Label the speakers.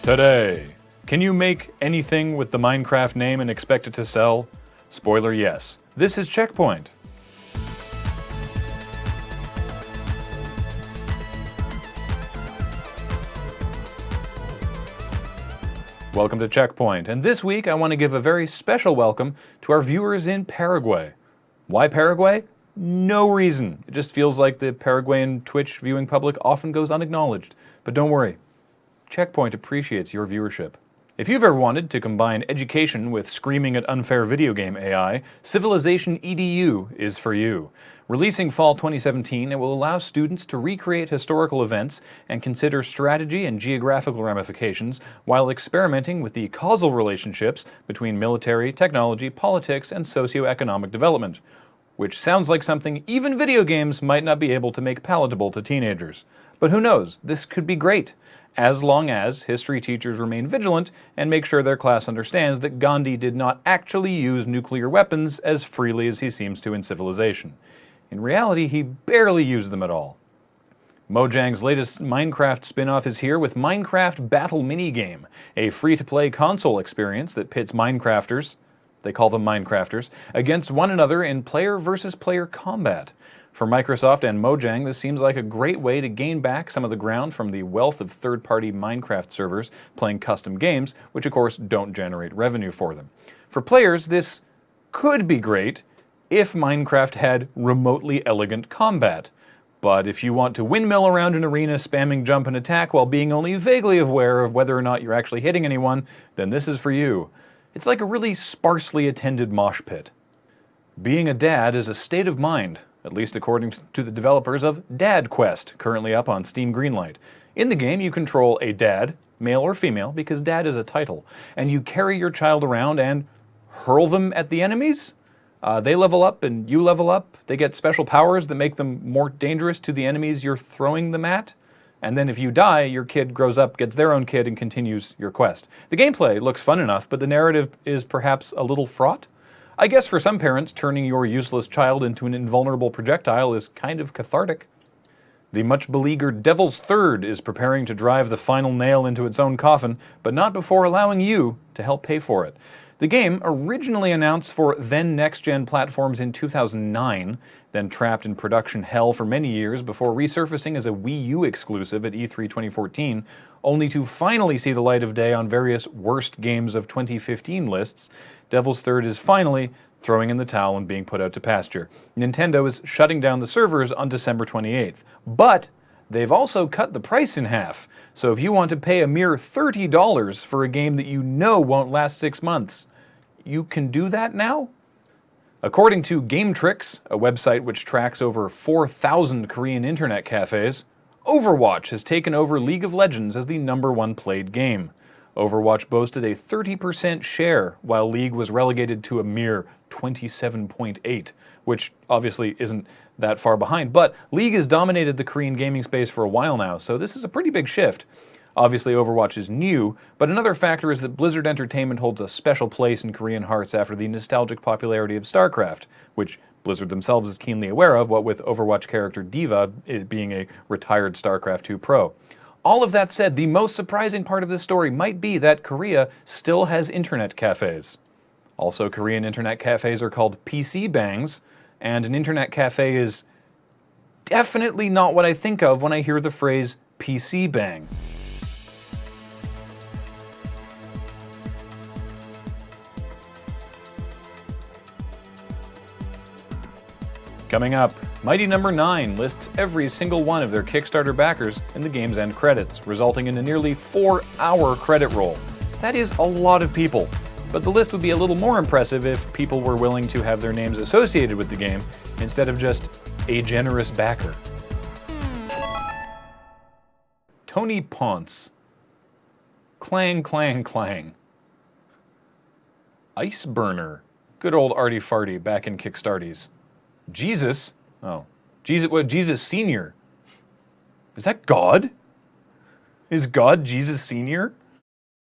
Speaker 1: Today, can you make anything with the Minecraft name and expect it to sell? Spoiler, yes. This is CheckPoint. Welcome to CheckPoint, and this week I want to give a very special welcome to our viewers in Paraguay. Why Paraguay? No reason. It just feels like the Paraguayan Twitch viewing public often goes unacknowledged. But don't worry, CheckPoint appreciates your viewership. If you've ever wanted to combine education with screaming at unfair video game AI, CivilizationEDU is for you. Releasing fall 2017, it will allow students to recreate historical events and consider strategy and geographical ramifications while experimenting with the causal relationships between military, technology, politics, and socioeconomic development, which sounds like something even video games might not be able to make palatable to teenagers. But who knows, this could be great, as long as history teachers remain vigilant and make sure their class understands that Gandhi did not actually use nuclear weapons as freely as he seems to in Civilization. In reality, he barely used them at all. Mojang's latest Minecraft spin-off is here with Minecraft Battle Minigame, a free-to-play console experience that pits Minecrafters, they call them Minecrafters, against one another in player-versus-player combat. For Microsoft and Mojang, this seems like a great way to gain back some of the ground from the wealth of third-party Minecraft servers playing custom games, which of course don't generate revenue for them. For players, this could be great if Minecraft had remotely elegant combat. But if you want to windmill around an arena spamming jump and attack while being only vaguely aware of whether or not you're actually hitting anyone, then this is for you. It's like a really sparsely attended mosh pit. Being a dad is a state of mind, at least according to the developers of Dad Quest, currently up on Steam Greenlight. In the game, you control a dad, male or female, because dad is a title, and you carry your child around and hurl them at the enemies. They level up and you level up. They get special powers that make them more dangerous to the enemies you're throwing them at. And then if you die, your kid grows up, gets their own kid, and continues your quest. The gameplay looks fun enough, but the narrative is perhaps a little fraught. I guess for some parents, turning your useless child into an invulnerable projectile is kind of cathartic. The much-beleaguered Devil's Third is preparing to drive the final nail into its own coffin, but not before allowing you to help pay for it. The game, originally announced for then next-gen platforms in 2009, then trapped in production hell for many years before resurfacing as a Wii U exclusive at E3 2014, only to finally see the light of day on various worst games of 2015 lists, Devil's Third is finally throwing in the towel and being put out to pasture. Nintendo is shutting down the servers on December 28th. But they've also cut the price in half, so if you want to pay a mere $30 for a game that you know won't last 6 months, you can do that now? According to Game Tricks, a website which tracks over 4,000 Korean internet cafes, Overwatch has taken over League of Legends as the #1 played game. Overwatch boasted a 30% share, while League was relegated to a mere 27.8, which obviously isn't that far behind. But League has dominated the Korean gaming space for a while now, so this is a pretty big shift. Obviously, Overwatch is new, but another factor is that Blizzard Entertainment holds a special place in Korean hearts after the nostalgic popularity of StarCraft, which Blizzard themselves is keenly aware of, what with Overwatch character D.Va being a retired StarCraft II pro. All of that said, the most surprising part of this story might be that Korea still has internet cafes. Also, Korean internet cafes are called PC bangs, and an internet cafe is definitely not what I think of when I hear the phrase PC bang. Coming up, Mighty No. 9 lists every single one of their Kickstarter backers in the game's end credits, resulting in a nearly 4-hour credit roll. That is a lot of people, but the list would be a little more impressive if people were willing to have their names associated with the game instead of just a generous backer. Tony Ponce. Clang, clang, clang. Ice Burner. Good old Arty Farty back in Kickstarties. Jesus? Oh. Jesus, what, Jesus Senior? Is that God? Is God Jesus Senior?